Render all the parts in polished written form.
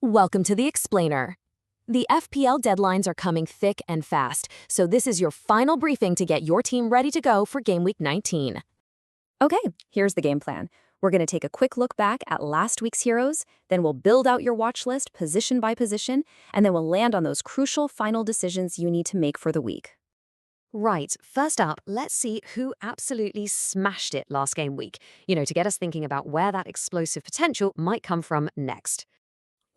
Welcome to the Explainer. The FPL deadlines are coming thick and fast, so this is your final briefing to get your team ready to go for Game Week 19. Okay, here's the game plan. We're going to take a quick look back at last week's heroes, then we'll build out your watch list position by position, and then we'll land on those crucial final decisions you need to make for the week. Right, first up, let's see who absolutely smashed it last game week, to get us thinking about where that explosive potential might come from next.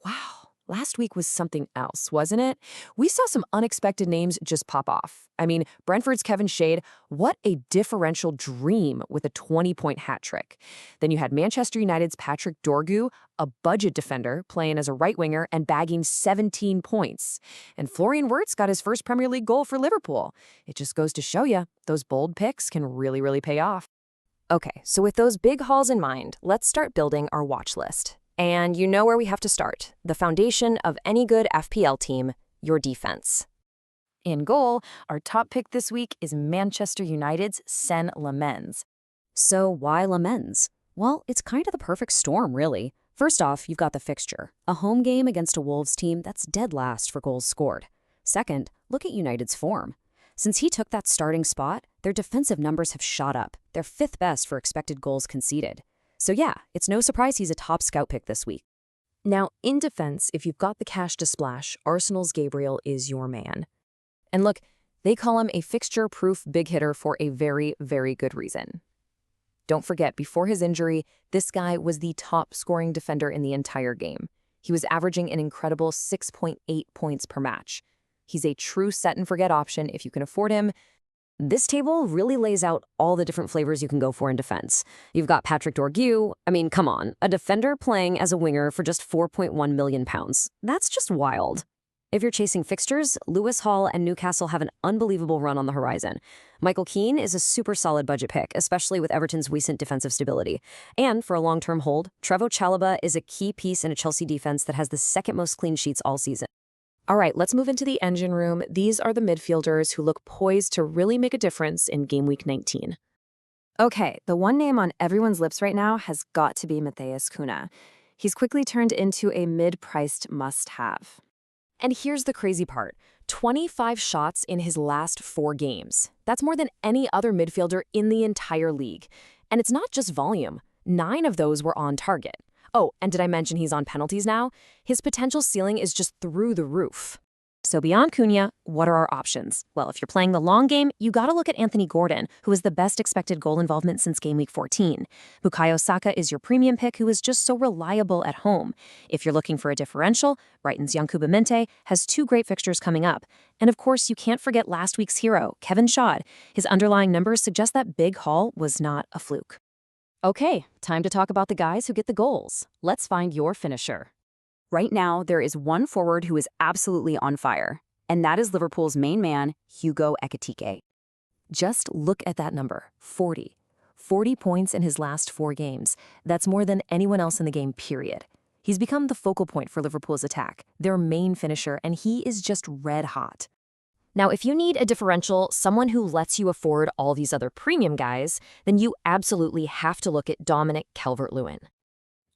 Wow, last week was something else, wasn't it? We saw some unexpected names just pop off. I mean, Brentford's Kevin Schade, what a differential dream with a 20-point hat trick. Then you had Manchester United's Patrick Dorgu, a budget defender, playing as a right winger and bagging 17 points. And Florian Wirtz got his first Premier League goal for Liverpool. It just goes to show you, those bold picks can really pay off. Okay, so with those big hauls in mind, let's start building our watch list. And you know where we have to start. The foundation of any good FPL team, your defense. In goal, our top pick this week is Manchester United's Sen Lamens. So why Lamens? Well, it's kind of the perfect storm, really. First off, you've got the fixture, a home game against a Wolves team that's dead last for goals scored. Second, look at United's form. Since he took that starting spot, their defensive numbers have shot up. They're fifth best for expected goals conceded. So yeah, it's no surprise he's a top scout pick this week. Now, in defense, if you've got the cash to splash, Arsenal's Gabriel is your man. And look, they call him a fixture-proof big hitter for a very good reason. Don't forget, before his injury, this guy was the top scoring defender in the entire game. He was averaging an incredible 6.8 points per match. He's a true set-and-forget option if you can afford him. This table really lays out all the different flavors you can go for in defense. You've got Patrick Dorgu. I mean, come on, a defender playing as a winger for just £4.1 million. That's just wild. If you're chasing fixtures, Lewis Hall and Newcastle have an unbelievable run on the horizon. Michael Keane is a super solid budget pick, especially with Everton's recent defensive stability. And for a long-term hold, Trevoh Chalobah is a key piece in a Chelsea defense that has the second most clean sheets all season. All right, let's move into the engine room. These are the midfielders who look poised to really make a difference in Game Week 19. Okay, the one name on everyone's lips right now has got to be Matheus Cunha. He's quickly turned into a mid-priced must-have. And here's the crazy part. 25 shots in his last 4 games. That's more than any other midfielder in the entire league. And it's not just volume. 9 of those were on target. Oh, and did I mention he's on penalties now? His potential ceiling is just through the roof. So beyond Cunha, what are our options? Well, if you're playing the long game, you gotta look at Anthony Gordon, who is the best expected goal involvement since Game Week 14. Bukayo Saka is your premium pick, who is just so reliable at home. If you're looking for a differential, Brighton's Yankuba Minte has 2 great fixtures coming up. And of course, you can't forget last week's hero, Kevin Schade. His underlying numbers suggest that big haul was not a fluke. Okay, time to talk about the guys who get the goals. Let's find your finisher. Right now, there is one forward who is absolutely on fire, and that is Liverpool's main man, Hugo Ekitiké. Just look at that number, 40. 40 points in his last 4 games. That's more than anyone else in the game, period. He's become the focal point for Liverpool's attack, their main finisher, and he is just red hot. Now, if you need a differential, someone who lets you afford all these other premium guys, then you absolutely have to look at Dominic Calvert-Lewin.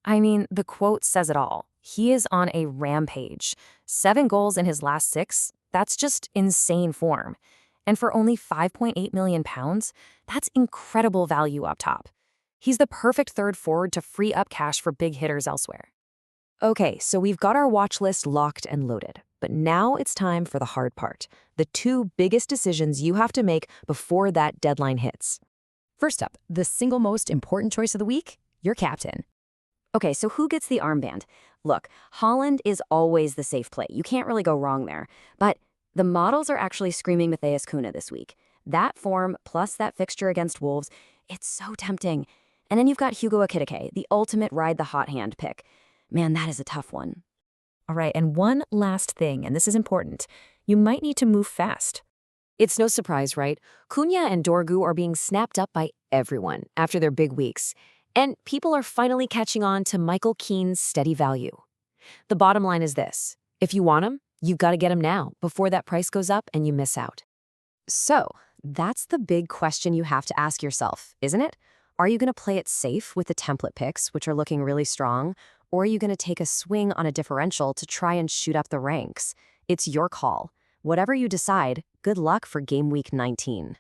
I mean, the quote says it all. He is on a rampage. 7 goals in his last 6, that's just insane form. And for only £5.8 million, that's incredible value up top. He's the perfect third forward to free up cash for big hitters elsewhere. Okay, so we've got our watch list locked and loaded. But now it's time for the hard part, the 2 biggest decisions you have to make before that deadline hits. First up, the single most important choice of the week, your captain. Okay, so who gets the armband? Look, Haaland is always the safe play. You can't really go wrong there. But the models are actually screaming Matheus Cunha this week. That form plus that fixture against Wolves, it's so tempting. And then you've got Hugo Ekitiké, the ultimate ride-the-hot-hand pick. Man, that is a tough one. All right, and one last thing, and this is important. You might need to move fast. It's no surprise, right? Cunha and Dorgu are being snapped up by everyone after their big weeks. And people are finally catching on to Michael Keane's steady value. The bottom line is this. If you want him, you've got to get him now before that price goes up and you miss out. So, that's the big question you have to ask yourself, isn't it? Are you going to play it safe with the template picks, which are looking really strong? Or are you going to take a swing on a differential to try and shoot up the ranks? It's your call. Whatever you decide, good luck for Game Week 19.